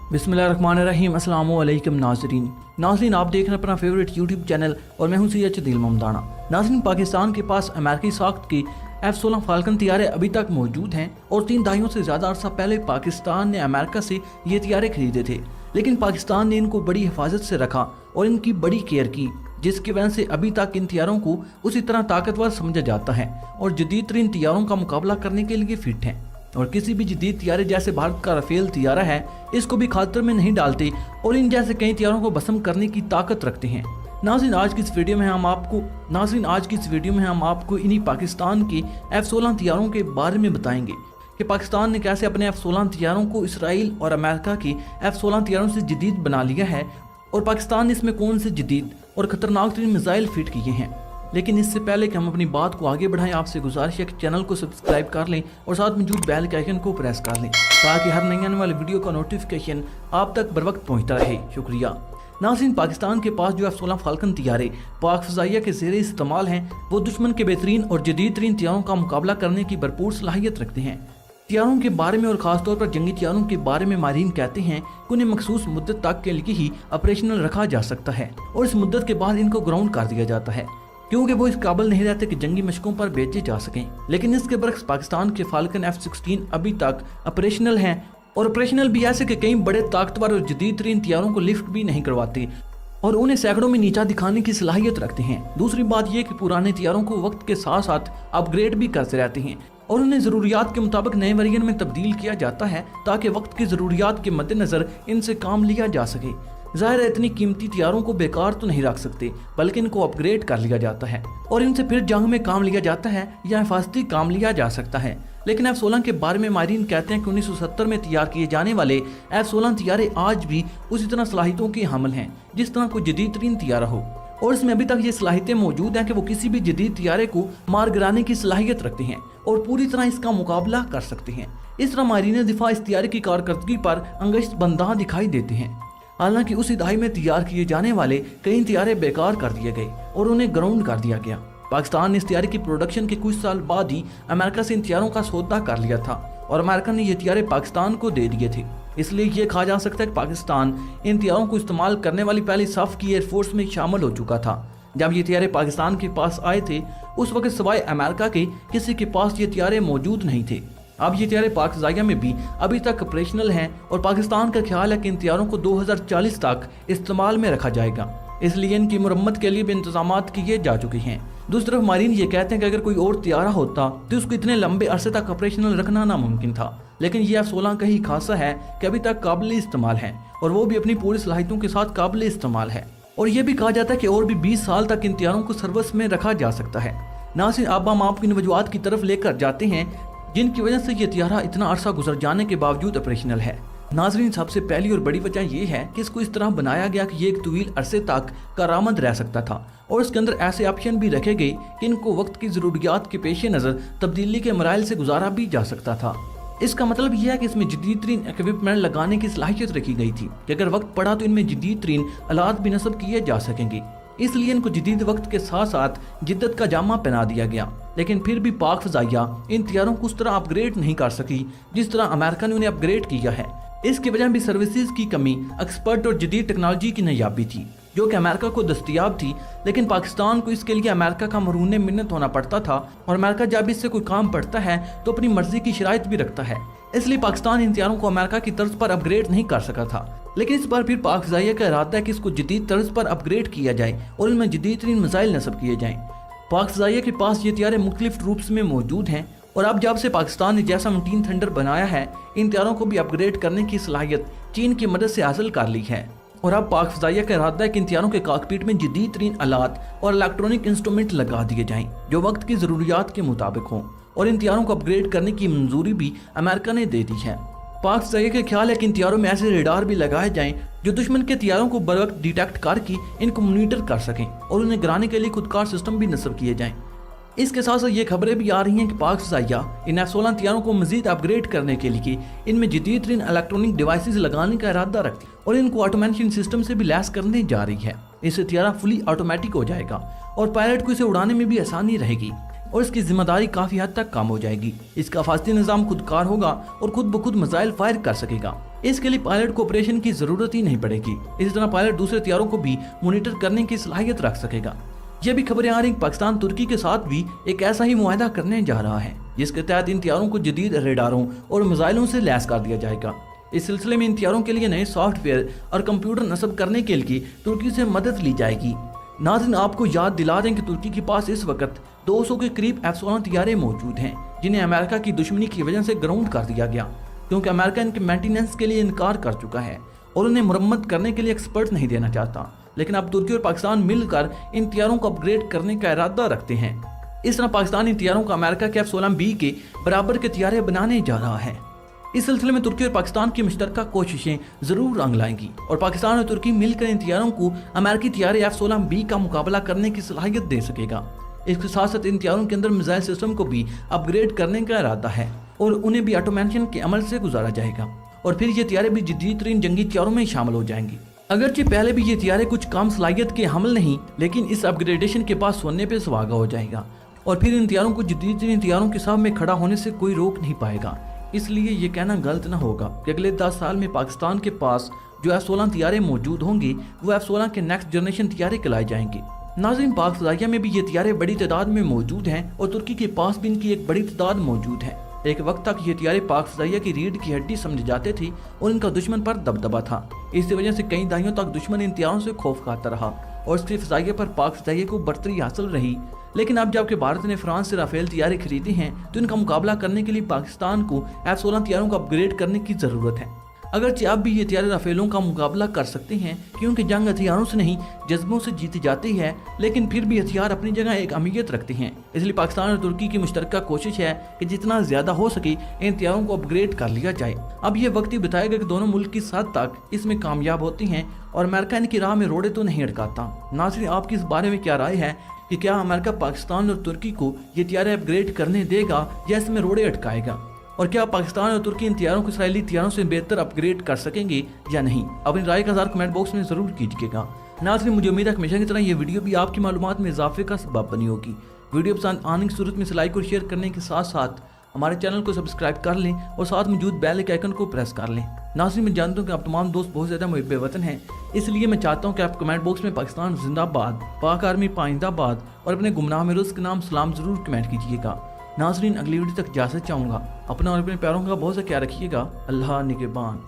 बिस्मिल्लाहिर्रहमानिर्रहीम। अस्सलाम वालेकुम नाज़रीन, आप देख रहे हैं अपना फेवरेट यूट्यूब चैनल और मैं हूं सैयद दिल ममदाना। नाज़रीन, पाकिस्तान के पास अमेरिकी साख्त के F-16 फाल्कन तियारे अभी तक मौजूद हैं और 3 दहाइयों से ज़्यादा अरसा पहले पाकिस्तान ने अमेरिका से ये तियारे खरीदे थे, लेकिन पाकिस्तान ने इनको बड़ी हिफाजत से रखा और इनकी बड़ी केयर की, जिसकी वजह से अभी तक इन तियारों को उसी तरह ताकतवर समझा जाता है और जदीद तरीन तियारों का मुकाबला करने के लिए फिट हैं। और किसी भी जदीद तियारे जैसे भारत का राफेल तियारा है, इसको भी खातर में नहीं डालते और इन जैसे कई तियारों को भस्म करने की ताकत रखते हैं। नाज़रीन, आज की इस वीडियो में हम आपको इन्हीं पाकिस्तान के F-16 तियारों के बारे में बताएंगे कि पाकिस्तान ने कैसे अपने F-16 तियारों को इसराइल और अमेरिका के F-16 तियारों से जदीद बना लिया है और पाकिस्तान ने इसमें कौन से जदीद और खतरनाक तरीन मिसाइल फिट किए हैं। लेकिन इससे पहले कि हम अपनी बात को आगे बढ़ाएं, आपसे गुजारिश है कि चैनल को सब्सक्राइब कर लें और साथ मौजूद बेल के आइकन को प्रेस कर लें ताकि हर नई आने वाली वीडियो का नोटिफिकेशन आप तक बर वक्त पहुँचता रहे। शुक्रिया। नाज़रीन, पाकिस्तान के पास जो F-16 फाल्कन तियारे पाक फ़ज़ाइया के ज़ेरे इस्तेमाल हैं, वो दुश्मन के बेहतरीन और जदीद तरीन तियारों का मुकाबला करने की भरपूर सलाहियत रखते हैं। तियारों के बारे में और ख़ासतौर पर जंगी तियारों के बारे में माहिरीन कहते हैं कि उन्हें मखसूस मुद्दत तक के लिए ही ऑपरेशनल रखा जा सकता है और इस मुद्दत के बाद इनको ग्राउंड कर दिया जाता है, क्योंकि वो इस काबिल नहीं रहते कि जंगी मशकों पर भेजे जा सकें। लेकिन इसके बरक्स पाकिस्तान के फाल्कन F-16 अभी तक ऑपरेशनल हैं और ऑपरेशनल भी ऐसे कि कई बड़े ताकतवर और जदीद तरीन तियारों को लिफ्ट भी नहीं करवाते और उन्हें सैकड़ों में नीचा दिखाने की सलाहियत रखते हैं। दूसरी बात यह कि पुराने तियारों को वक्त के साथ साथ अपग्रेड भी करते रहते हैं और उन्हें ज़रूरियात के मुताबिक नए वेरिएंट में तब्दील किया जाता है ताकि वक्त की ज़रूरियात के मद्देनज़र इनसे काम लिया जा सके। ज़ाहिर है, इतनी कीमती तियारों को बेकार तो नहीं रख सकते, बल्कि इनको अपग्रेड कर लिया जाता है और इनसे फिर जंग में काम लिया जाता है या हिफाजती काम लिया जा सकता है। लेकिन F-16 के बारे में माहिरीन कहते हैं कि 1970 में तैयार किए जाने वाले F-16 तियारे आज भी उसी तरह सलाहियतों के हामिल हैं जिस तरह कोई जदीद तरीन तियारा हो, और इसमें अभी तक ये सलाहियतें मौजूद हैं कि वो किसी भी जदीद तियारे को मार गिराने की सलाहियत रखते हैं और पूरी तरह इसका मुकाबला कर सकते हैं। इस तरह माहिरीन दिफा इस तियारे की कारकर्दगी पर अंगश्त बंदा दिखाई देते हैं। हालांकि उसी दहाई में तैयार किए जाने वाले कई तियारे बेकार कर दिए गए और उन्हें ग्राउंड कर दिया गया। पाकिस्तान ने इस तियारे की प्रोडक्शन के कुछ साल बाद ही अमेरिका से इन तियारों का सौदा कर लिया था और अमेरिका ने ये तियारे पाकिस्तान को दे दिए थे। इसलिए ये कहा जा सकता है कि पाकिस्तान इन तियारों को इस्तेमाल करने वाली पहली सफ की एयरफोर्स में शामिल हो चुका था। जब ये तियारे पाकिस्तान के पास आए थे, उस वक्त सिवाय अमेरिका के किसी के पास ये तियारे मौजूद नहीं थे। अब ये तियारे पाक फ़ज़ाइया में भी अभी तक ऑपरेशनल हैं और पाकिस्तान का ख्याल है कि इन तियारों को 2040 तक इस्तेमाल में रखा जाएगा, इसलिए इनकी मुरम्मत के लिए भी इंतजाम किए जा चुके हैं। दूसरी तरफ माहिरीन ये कहते हैं कि अगर कोई और तियारा होता तो उसको इतने लंबे अरसे तक ऑपरेशनल रखना नामुमकिन था, लेकिन ये F-16 का ही खासा है कि अभी तक काबिल इस्तेमाल है और वो भी अपनी पूरी सलाहियतों के साथ काबिल इस्तेमाल है। और ये भी कहा जाता है कि और भी 20 साल तक इन तियारों को सर्विस में रखा जा सकता है। नाज़रीन, अब हम आपकी वजूहात की तरफ लेकर जाते हैं जिनकी वजह से ये तियारा इतना अरसा गुजर जाने के बावजूद ऑपरेशनल है। नाज़रीन, सबसे पहली और बड़ी वजह यह है कि इसको इस तरह बनाया गया कि ये एक तवील अरसे तक कारामद रह सकता था और इसके अंदर ऐसे ऑप्शन भी रखे गए कि इनको वक्त की ज़रूरियात के पेश नज़र तब्दीली के मराइल से गुजारा भी जा सकता था। इसका मतलब यह है कि इसमें जदीद तरीन इक्विपमेंट लगाने की सलाहियत रखी गई थी कि अगर वक्त पड़ा तो इनमें जदीद तरीन आलात भी नस्ब किए जा सकेंगे। इसलिए इनको जदीद वक्त के साथ साथ जिद्दत का जामा पहना दिया गया। लेकिन फिर भी पाक फ़ज़ाइया इन तियारों को उस तरह अपग्रेड नहीं कर सकी जिस तरह अमेरिका ने उन्हें अपग्रेड किया है। इसकी वजह भी सर्विसेज की कमी, एक्सपर्ट और जदीद टेक्नोलॉजी की नायाबी थी जो कि अमेरिका को दस्तयाब थी, लेकिन पाकिस्तान को इसके लिए अमेरिका का मरून मिन्नत होना पड़ता था और अमेरिका जब इससे कोई काम पड़ता है तो अपनी मर्जी की शराइत भी रखता है। इसलिए पाकिस्तान इन तियारों को अमेरिका की तर्ज पर अपग्रेड नहीं कर सका था। लेकिन इस बार फिर पाक फ़ज़ाइया का इरादा है कि इसको जदीद तर्ज पर अपग्रेड किया जाए और इनमें जदीद तरीन मिसाइल नस्ब किए जाएँ। पाक फ़ज़ाइया के पास ये तियारे मुख्तलिफ रूप्स में मौजूद हैं और अब जब से पाकिस्तान ने जैसा मटीन थंडर बनाया है, इन तियारों को भी अपग्रेड करने की सलाहियत चीन की मदद से हासिल कर ली है। और अब पाक फ़ज़ाइया का इरादा है कि इन तियारों के कॉकपिट में जदीद तरीन आलात और इलेक्ट्रॉनिक इंस्ट्रूमेंट लगा दिए जाएं जो वक्त की ज़रूरियात के मुताबिक हों, और इन तियारों को अपग्रेड करने की मंजूरी भी अमेरिका ने दे दी है। पाक फ़ज़ाइया का ख्याल है कि इन तियारों में ऐसे रेडार भी लगाए जाएं जो दुश्मन के तियारों को बर वक्त डिटेक्ट करके इनको मॉनिटर कर सकें और उन्हें गिराने के लिए खुदकार सिस्टम भी नस्ब किए जाएं। इसके साथ साथ ये खबरें भी आ रही हैं कि पाक फ़ज़ाइया इन F-16 तियारों को मज़ीद अपग्रेड करने के लिए इनमें जदीद तरीन इलेक्ट्रॉनिक डिवाइसेस लगाने का इरादा रखती है और इनको ऑटोमेशन सिस्टम से भी लैस करने जा रही है। इससे तियारा फुली ऑटोमेटिक हो जाएगा और पायलट को इसे उड़ाने में भी आसानी रहेगी और इसकी जिम्मेदारी काफी हद तक कम हो जाएगी। इसका हिफाजती निजाम खुदकार होगा और खुद ब खुद मिसाइल फायर कर सकेगा। इसके लिए पायलट को ऑपरेशन की जरूरत ही नहीं पड़ेगी। इसी तरह पायलट दूसरे हथियारों को भी मॉनिटर करने की सलाहियत रख सकेगा। ये भी खबरें आ रही पाकिस्तान तुर्की के साथ भी एक ऐसा ही मुआहदा करने जा रहा है, जिसके तहत इन हथियारों को जदीद रेडारों और मिसाइलों से लैस कर दिया जाएगा। इस सिलसिले में इन हथियारों के लिए नए सॉफ्टवेयर और कंप्यूटर नस्ब करने के लिए तुर्की से मदद ली जाएगी। नाज़रीन, आपको याद दिला दें कि तुर्की के पास इस वक्त 200 के करीब F-16 हथियारें मौजूद हैं, जिन्हें अमेरिका की दुश्मनी की वजह से ग्राउंड कर दिया गया, क्योंकि अमेरिका इनके मेंटेनेंस के लिए इनकार कर चुका है और उन्हें मुरम्मत करने के लिए एक्सपर्ट नहीं देना चाहता। लेकिन अब तुर्की और पाकिस्तान मिलकर इन हथियारों को अपग्रेड करने का इरादा रखते हैं। इस तरह पाकिस्तान इन हथियारों को अमेरिका के F-16B के बराबर के हथियार बनाने जा रहा है। इस सिलसिले में तुर्की और पाकिस्तान की मुश्तरका कोशिशें जरूर रंग लाएंगी और पाकिस्तान और तुर्की मिलकर इन हथियारों को अमेरिकी हथियार F-16B का मुकाबला करने की सलाहियत दे सकेगा। इसके साथ साथ इन हथियारों के अंदर मिसाइल सिस्टम को भी अपग्रेड करने का इरादा है और उन्हें भी ऑटोमेशन के अमल से गुजारा जाएगा और फिर ये हथियारें भी जदीद तरीन जंगी हथियारों में शामिल हो जाएंगी। अगरचे पहले भी ये हथियारें कुछ कम सलाहियत के हमल नहीं, लेकिन इस अपग्रेडेशन के बाद सोने पे सुहागा हो जाएगा और फिर इन हथियारों को जदीद तरीन हथियारों के सामने खड़ा होने से कोई रोक नहीं पाएगा। इसलिए ये कहना गलत ना होगा कि अगले 10 साल में पाकिस्तान के पास जो F-16 हथियारें मौजूद होंगी वो F-16 के नेक्स्ट जनरेशन हथियारें कहलाए जाएंगे। नाज़रीन, पाक फ़ज़ाइया में भी ये हथियारें बड़ी तादाद में मौजूद हैं और तुर्की के पास भी इनकी एक बड़ी तादाद मौजूद है। एक वक्त तक ये हथियारें पाक फ़ज़ाइया की रीढ़ की हड्डी समझे जाते थे और इनका दुश्मन पर दबदबा था। इसी वजह से कई दहाइयों तक दुश्मन इन हथियारों से खौफ खाता रहा और इसके फ़ज़ाइया पर पाक फ़ज़ाइया को बरतरी हासिल रही। लेकिन अब जबकि भारत ने फ्रांस से राफेल हथियारें खरीदी हैं तो इनका मुकाबला करने के लिए पाकिस्तान को F-16 हथियारों को अपग्रेड करने की ज़रूरत है। अगरचे अब भी ये हथियार राफेलों का मुकाबला कर सकते हैं, क्योंकि जंग हथियारों से नहीं जज्बों से जीती जाती है, लेकिन फिर भी हथियार अपनी जगह एक अहमियत रखते हैं। इसलिए पाकिस्तान और तुर्की की मुश्तरका कोशिश है कि जितना ज़्यादा हो सके इन हथियारों को अपग्रेड कर लिया जाए। अब ये वक्त ही बताएगा कि दोनों मुल्क किस हद तक इसमें कामयाब होते हैं और अमेरिका इनकी राह में रोड़े तो नहीं अटकाता। नाज़रीन, आपकी इस बारे में क्या राय है कि क्या अमेरिका पाकिस्तान और तुर्की को ये हथियार अपग्रेड करने देगा या इसमें रोड़े अटकाएगा? और क्या पाकिस्तान और तुर्की इन हथियारों को इसराइली हथियारों से बेहतर अपग्रेड कर सकेंगे या नहीं? अपनी राय का इज़हार कमेंट बॉक्स में ज़रूर कीजिएगा। नाज़रीन, मुझे उम्मीद है हमेशा की तरह ये वीडियो भी आपकी मालूमात में इजाफे का सबब बनी होगी। वीडियो पसंद आने की सूरत में लाइक और शेयर करने के साथ साथ हमारे चैनल को सब्सक्राइब कर लें और साथ मौजूद बेल के आइकन को प्रेस कर लें। नाज़रीन, मैं जानता हूँ कि आप तमाम दोस्त बहुत ज़्यादा मुहिब वतन हैं, इसलिए मैं चाहता हूँ कि आप कमेंट बॉक्स में पाकिस्तान जिंदाबाद, पाक आर्मी पाइंदाबाद और अपने गुमनाह मिरुज़ के नाम सलाम ज़रूर कमेंट कीजिएगा। नाज़रीन, अगली वीडियो तक इजाज़त चाहूँगा। अपना और अपने प्यारों का बहुत सा ख्याल रखिएगा। अल्लाह निगहबान।